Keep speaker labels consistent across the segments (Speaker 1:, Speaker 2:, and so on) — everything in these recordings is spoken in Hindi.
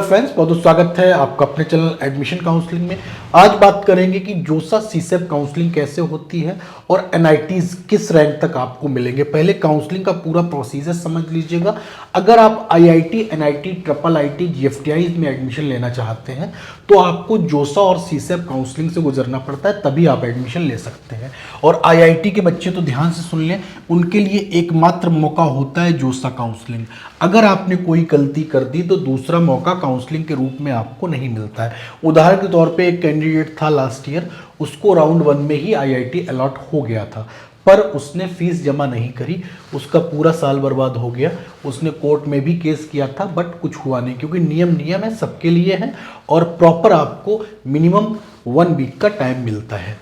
Speaker 1: फ्रेंड्स, बहुत बहुत स्वागत है आपका अपने चैनल एडमिशन काउंसलिंग में। आज बात करेंगे कि जोसा सीसेप काउंसलिंग कैसे होती है और एनआईटीज किस रैंक तक आपको मिलेंगे। पहले काउंसलिंग का पूरा प्रोसीजर समझ लीजिएगा। अगर आप IIT, NIT, triple IT, GFTI में एडमिशन लेना चाहते हैं तो आपको जोसा और सीसेप काउंसलिंग से गुजरना पड़ता है, तभी आप एडमिशन ले सकते हैं। और आईआईटी के बच्चे तो ध्यान से सुन लें, उनके लिए एकमात्र मौका होता है जोसा काउंसलिंग। अगर आपने कोई गलती कर दी तो दूसरा मौका काउंसलिंग के रूप में आपको नहीं मिलता है। उदाहरण के तौर पे एक कैंडिडेट था लास्ट ईयर, उसको राउंड 1 में ही आईआईटी अलॉट हो गया था, पर उसने फीस जमा नहीं करी, उसका पूरा साल बर्बाद हो गया। उसने कोर्ट में भी केस किया था बट कुछ हुआ नहीं, क्योंकि नियम है, सबके लिए है और प्रॉपर आपको मिनिमम 1 वीक का टाइम मिलता है।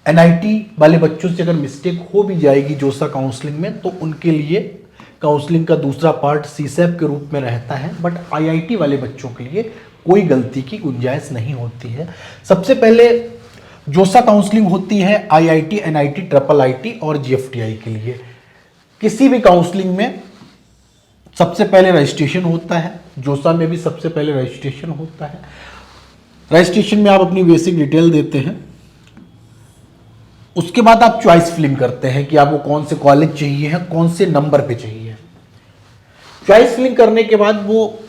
Speaker 1: एनआईटी वाले बच्चों से अगर मिस्टेक हो भी जाएगी जोसा काउंसलिंग में तो उनके लिए काउंसलिंग का दूसरा पार्ट सीसेप के रूप में रहता है, बट आईआईटी वाले बच्चों के लिए कोई गलती की गुंजाइश नहीं होती है। सबसे पहले जोसा काउंसलिंग होती है आईआईटी, एनआईटी, ट्रिपल आईटी और जीएफटीआई के लिए। किसी भी काउंसलिंग में सबसे पहले रजिस्ट्रेशन होता है, जोसा में भी सबसे पहले रजिस्ट्रेशन होता है। रजिस्ट्रेशन में आप अपनी बेसिक डिटेल देते हैं, उसके बाद आप चॉइस फिलिंग करते हैं कि आपको कौन से कॉलेज चाहिए है, कौन से नंबर पे चाहिए। चॉइस फिलिंग करने के बाद वो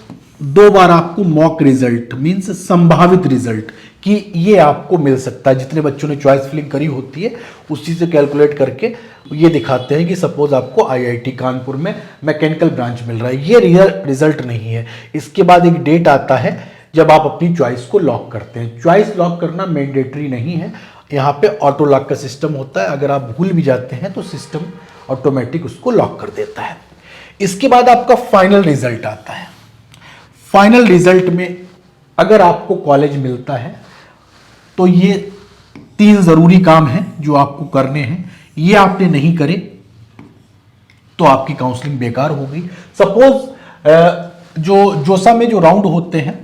Speaker 1: 2 बार आपको मॉक रिजल्ट मींस संभावित रिजल्ट कि ये आपको मिल सकता है। जितने बच्चों ने चॉइस फिलिंग करी होती है उसी से कैलकुलेट करके ये दिखाते हैं कि सपोज आपको आईआईटी कानपुर में मैकेनिकल ब्रांच मिल रहा है। ये रिजल्ट नहीं है। इसके बाद एक डेट आता है जब आप अपनी चॉइस को लॉक करते हैं। चॉइस लॉक करना मैंडेटरी नहीं है, यहाँ पे ऑटो लॉक का सिस्टम होता है। अगर आप भूल भी जाते हैं तो सिस्टम ऑटोमेटिक उसको लॉक कर देता है। इसके बाद आपका फाइनल रिजल्ट आता है। फाइनल रिजल्ट में अगर आपको कॉलेज मिलता है तो ये 3 जरूरी काम हैं जो आपको करने हैं। ये आपने नहीं करे तो आपकी काउंसलिंग बेकार होगी। सपोज जो जोसा में जो राउंड होते हैं,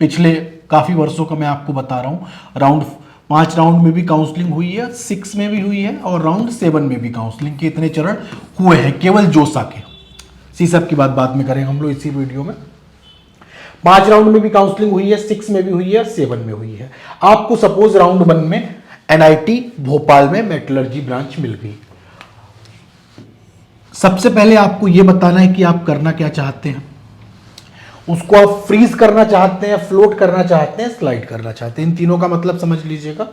Speaker 1: पिछले काफी वर्षों का मैं आपको बता रहा हूं, राउंड 5 राउंड में भी काउंसलिंग हुई है, 6 में भी हुई है और राउंड 7 में भी काउंसलिंग के इतने चरण हुए हैं केवल जोसा के। सीसेप की बात बाद में करेंगे हम लोग इसी वीडियो में। 5 राउंड में भी काउंसलिंग हुई है, 6 में भी हुई है, 7 में हुई है। आपको सपोज राउंड 1 में एनआईटी भोपाल में मेटलर्जी ब्रांच मिल गई। सबसे पहले आपको यह बताना है कि आप करना क्या चाहते हैं। उसको आप फ्रीज करना चाहते हैं, फ्लोट करना चाहते हैं, स्लाइड करना चाहते हैं। इन तीनों का मतलब समझ लीजिएगा।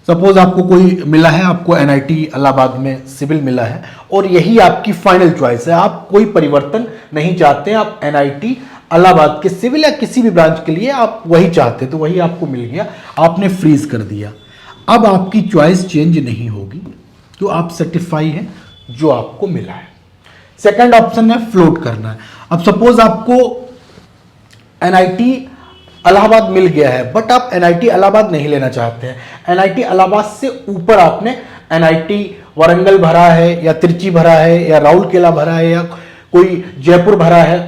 Speaker 1: सपोज आपको कोई मिला है, आपको एनआईटी इलाहाबाद में सिविल मिला है और यही आपकी फाइनल चॉइस है, आप कोई परिवर्तन नहीं चाहते हैं, आप एनआईटी इलाहाबाद के सिविल या किसी भी ब्रांच के लिए आप वही चाहते, तो वही आपको मिल गया, आपने फ्रीज कर दिया। अब आपकी चॉइस चेंज नहीं होगी, तो आप सर्टिफाई हैं जो आपको मिला है। सेकंड ऑप्शन है फ्लोट करना है। अब सपोज आपको एनआईटी इलाहाबाद मिल गया है बट आप एनआईटी इलाहाबाद नहीं लेना चाहते हैं। एनआईटी इलाहाबाद से ऊपर आपने एनआईटी वारंगल भरा है या तिरची भरा है या राउरकेला भरा है या कोई जयपुर भरा है,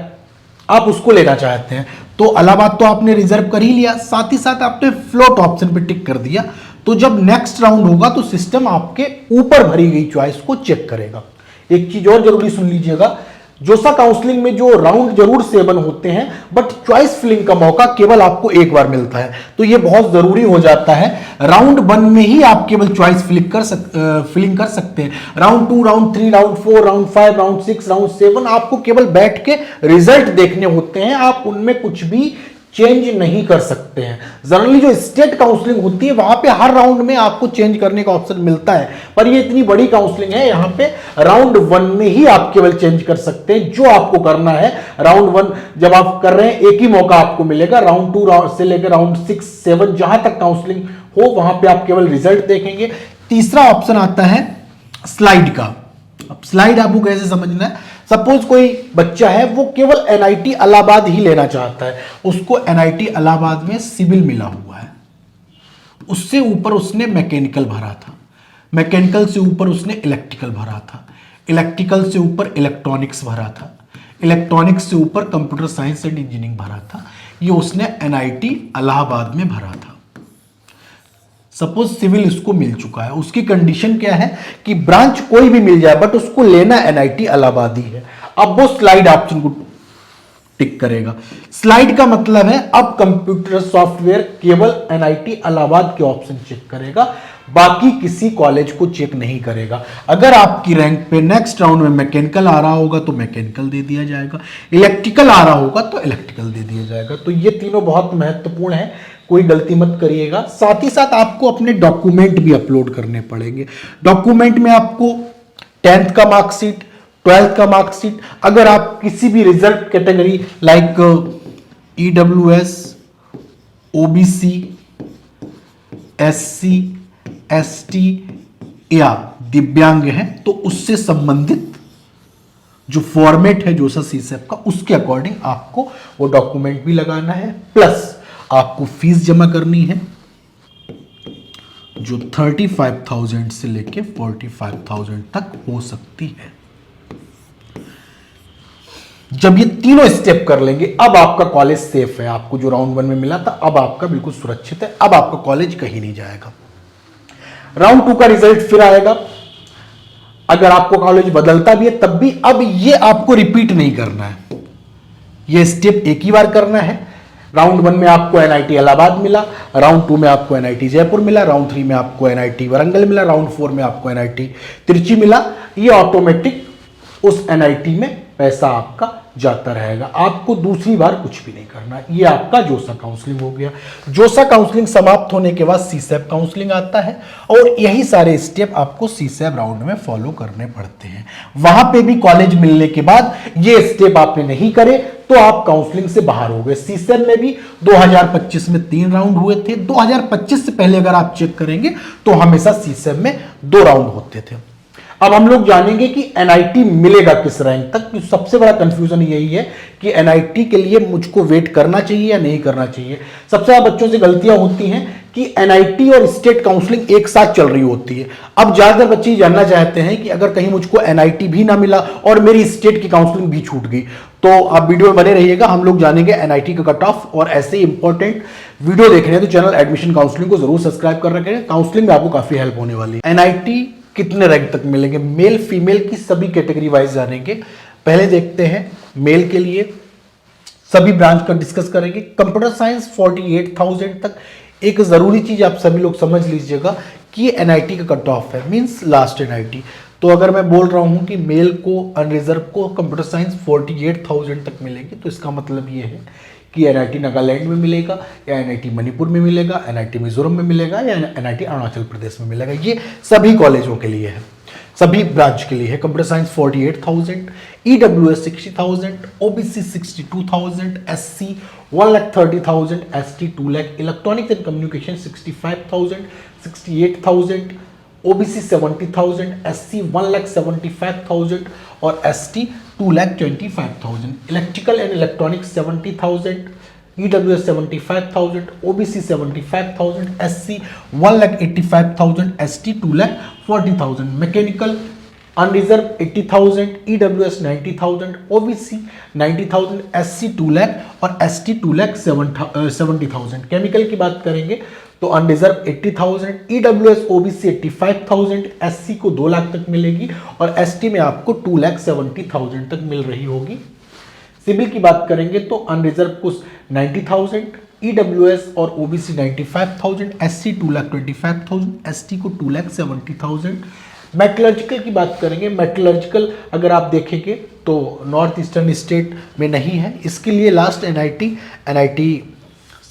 Speaker 1: आप उसको लेना चाहते हैं। तो इलाहाबाद तो आपने रिजर्व कर ही लिया, साथ ही साथ आपने फ्लोट ऑप्शन पे टिक कर दिया। तो जब नेक्स्ट राउंड होगा तो सिस्टम आपके ऊपर भरी गई चॉइस को चेक करेगा। एक चीज और जरूरी सुन लीजिएगा, जोसा काउंसलिंग में जो राउंड जरूर 7 होते हैं बट चॉइस फिलिंग का मौका केवल आपको एक बार मिलता है, तो ये बहुत जरूरी हो जाता है। राउंड 1 में ही आप केवल चॉइस फिलिंग कर सकते हैं। Round 2, round 3, round 4, round 5, round 6, round 7 आपको केवल बैठ के रिजल्ट देखने होते हैं, आप उनमें कुछ भी चेंज नहीं कर सकते हैं। जनरली जो स्टेट काउंसलिंग होती है वहां पे हर राउंड में आपको चेंज करने का ऑप्शन मिलता है, पर ये इतनी बड़ी काउंसलिंग है, यहाँ पे राउंड 1 में ही आप केवल चेंज कर सकते हैं। जो आपको करना है राउंड 1 जब आप कर रहे हैं एक ही मौका आपको मिलेगा। राउंड 2 से लेकर राउंड 6, 7 जहां तक काउंसलिंग हो वहां पे आप केवल रिजल्ट देखेंगे। तीसरा ऑप्शन आता है स्लाइड का। अब स्लाइड आपको कैसे समझना है, सपोज कोई बच्चा है वो केवल एनआईटी इलाहाबाद ही लेना चाहता है, उसको एनआईटी इलाहाबाद में सिविल मिला हुआ है, उससे ऊपर उसने मैकेनिकल भरा था, मैकेनिकल से ऊपर उसने इलेक्ट्रिकल भरा था, इलेक्ट्रिकल से ऊपर इलेक्ट्रॉनिक्स भरा था, इलेक्ट्रॉनिक्स से ऊपर कंप्यूटर साइंस एंड इंजीनियरिंग भरा था, ये उसने एनआईटी इलाहाबाद में भरा था। सपोज सिविल इसको मिल चुका है, उसकी कंडीशन क्या है कि ब्रांच कोई भी मिल जाए बट उसको लेना एनआईटी इलाहाबाद ही है। अब वो स्लाइड ऑप्शन को टिक करेगा। स्लाइड का मतलब है अब कंप्यूटर सॉफ्टवेयर केवल एनआईटी इलाहाबाद के ऑप्शन चेक करेगा, बाकी किसी कॉलेज को चेक नहीं करेगा। अगर आपकी रैंक पे नेक्स्ट राउंड में मैकेनिकल आ रहा होगा तो मैकेनिकल दे दिया जाएगा, इलेक्ट्रिकल आ रहा होगा तो इलेक्ट्रिकल दे दिया जाएगा। तो ये तीनों बहुत महत्वपूर्ण है, कोई गलती मत करिएगा। साथ ही साथ आपको अपने डॉक्यूमेंट भी अपलोड करने पड़ेंगे। डॉक्यूमेंट में आपको 10th का मार्कशीट, 12th का मार्कशीट, अगर आप किसी भी reserve category like EWS, OBC, SC, ST या दिव्यांग हैं तो उससे संबंधित जो फॉर्मेट है जोसा सीसेप का, उसके अकॉर्डिंग आपको वो डॉक्यूमेंट भी लगाना है। प्लस आपको फीस जमा करनी है जो 35,000 से लेके 45,000 तक हो सकती है। जब ये तीनों स्टेप कर लेंगे अब आपका कॉलेज सेफ है। आपको जो राउंड 1 में मिला था अब आपका बिल्कुल सुरक्षित है, अब आपका कॉलेज कहीं नहीं जाएगा। राउंड 2 का रिजल्ट फिर आएगा। अगर आपको कॉलेज बदलता भी है तब भी अब ये आपको रिपीट नहीं करना है, ये स्टेप एक ही बार करना है। राउंड 1 में आपको एनआईटी इलाहाबाद मिला, राउंड 2 में आपको एनआईटी जयपुर मिला, राउंड 3 में आपको एनआईटी वरंगल मिला, राउंड 4 में आपको एनआईटी त्रिची मिला। ये ऑटोमेटिक उस एनआईटी में पैसा आपका जाता रहेगा, आपको दूसरी बार कुछ भी नहीं करना। ये आपका जोसा काउंसलिंग हो गया। जोसा काउंसलिंग समाप्त होने के बाद सीसैप काउंसलिंग आता है और यही सारे स्टेप आपको सीसैप राउंड में फॉलो करने पड़ते हैं। वहां पे भी कॉलेज मिलने के बाद ये स्टेप आपने नहीं करे तो आप काउंसलिंग से बाहर हो गए। सीसैप में भी 2025 में 3 राउंड हुए थे। 2025 से पहले अगर आप चेक करेंगे तो हमेशा सीसैप में 2 राउंड होते थे। अब हम लोग जानेंगे कि एनआईटी मिलेगा किस रैंक तक। सबसे बड़ा कंफ्यूजन यही है कि एनआईटी के लिए मुझको वेट करना चाहिए या नहीं करना चाहिए। सबसे ज्यादा बच्चों से गलतियां होती हैं कि एनआईटी और स्टेट काउंसलिंग एक साथ चल रही होती है। अब ज्यादातर बच्चे जानना चाहते हैं कि अगर कहीं मुझको एनआईटी भी ना मिला और मेरी स्टेट की काउंसलिंग भी छूट गई, तो आप वीडियो में बने रहिएगा। हम लोग जानेंगे एनआईटी का कट ऑफ और ऐसे इंपॉर्टेंट वीडियो देखने हैं तो चैनल एडमिशन काउंसलिंग को जरूर सब्सक्राइब कर रखें। काउंसलिंग में आपको काफी हेल्प होने वाली है। एनआईटी कितने रैंक तक मिलेंगे, मेल फीमेल की सभी कैटेगरी वाइज जानेंगे। पहले देखते हैं मेल के लिए सभी ब्रांच का डिस्कस करेंगे। कंप्यूटर साइंस 48,000 तक। एक जरूरी चीज आप सभी लोग समझ लीजिएगा कि एनआईटी का कट ऑफ है, मींस लास्ट एनआईटी। तो अगर मैं बोल रहा हूं कि मेल को अनरिजर्व को कंप्यूटर साइंस 48,000 तक मिलेगी तो इसका मतलब ये है कि एनआईटी नागालैंड में मिलेगा या एनआईटी मणिपुर में मिलेगा, एनआईटी मिजोरम में मिलेगा या एनआईटी अरुणाचल प्रदेश में मिलेगा। ये सभी कॉलेजों के लिए है, सभी ब्रांच के लिए है। Computer science 48,000, EWS 60,000, OBC 62,000, SC 1,30,000, ST 2 lakh, electronics and communication 65,000, 68,000, OBC 70,000, SC 1,75,000 और ST 2,25,000, electrical and electronics 70,000, EWS 75,000, OBC 75,000, SC 1,85,000, ST 2,40,000, mechanical unreserved 80,000, EWS 90,000, OBC 90,000, SC 2 lakh और एसटी 2,70,000। केमिकल की बात करेंगे तो अनरिजर्व 80,000, ईडब्ल्यूएस ओबीसी 85,000, एससी को 2 लाख तक मिलेगी और एसटी में आपको 2,70,000 तक मिल रही होगी। सिविल की बात करेंगे तो अनरिजर्व को 90,000, ईडब्ल्यूएस और ओबीसी 95,000, एससी 2,25,000, एसटी को 2,70,000। मेटलर्जिकल की बात करेंगे, मेटलर्जिकल अगर आप देखेंगे तो नॉर्थ ईस्टर्न स्टेट में नहीं है, इसके लिए लास्ट एनआईटी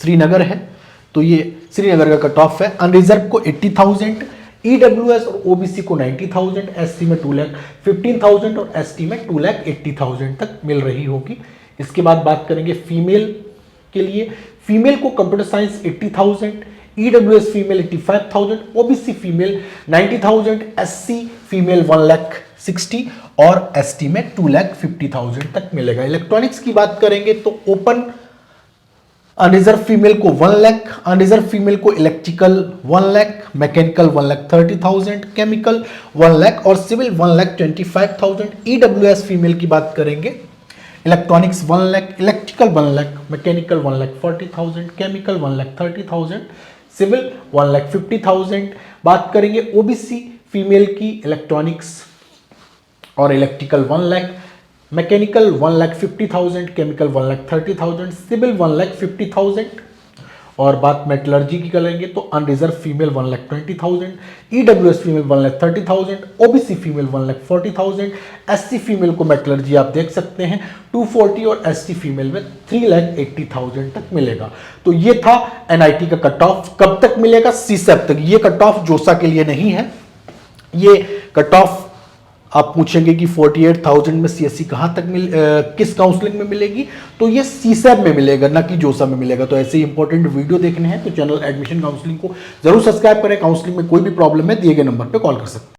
Speaker 1: श्रीनगर है, तो ये श्रीनगर का कट ऑफ है। अनरिजर्व को 80,000, ईडब्ल्यूएस और ओबीसी को 90,000, एससी में 2,15,000 और एसटी में 2,80,000 तक मिल रही होगी। इसके बाद बात करेंगे फीमेल के लिए। फीमेल को computer science 80,000, EWS female 85,000, OBC female 90,000, SC female 1,60,000 और एसटी में 2,50,000 तक मिलेगा। इलेक्ट्रॉनिक्स की बात करेंगे तो ओपन अनरिजर्व फीमेल को 1 लाख, अनरिजर्व फीमेल को electrical 1 lakh, mechanical 1,30,000, chemical 1 lakh और सिविल 1,25,000। ईडब्ल्यूएस फीमेल की बात करेंगे, electronics 1 lakh, electrical 1 lakh, mechanical 1,40,000, chemical 1,30,000, civil 1,50,000। बात करेंगे ओबीसी फीमेल की, इलेक्ट्रॉनिक्स और electrical 1 lakh, mechanical 1,50,000, chemical 1,30,000, civil 1,50,000। और बात मेटलर्जी की करेंगे तो unreserved female 1,20,000, EWS female 1,30,000, OBC female 1,40,000, SC female को मेटलर्जी आप देख सकते हैं 240 और एसटी फीमेल में 3,80,000 तक मिलेगा। तो ये था एनआईटी का कट ऑफ। कब तक मिलेगा? सीसेट तक। ये कट ऑफ जोसा के लिए नहीं है। ये कट ऑफ आप पूछेंगे कि 48,000 में सीएससी कहां तक किस काउंसलिंग में मिलेगी, तो ये सीसैब में मिलेगा, ना कि जोसा में मिलेगा। तो ऐसे ही इंपॉर्टेंट वीडियो देखने हैं तो चैनल एडमिशन काउंसलिंग को जरूर सब्सक्राइब करें। काउंसलिंग में कोई भी प्रॉब्लम है दिए गए नंबर पे कॉल कर सकते हैं।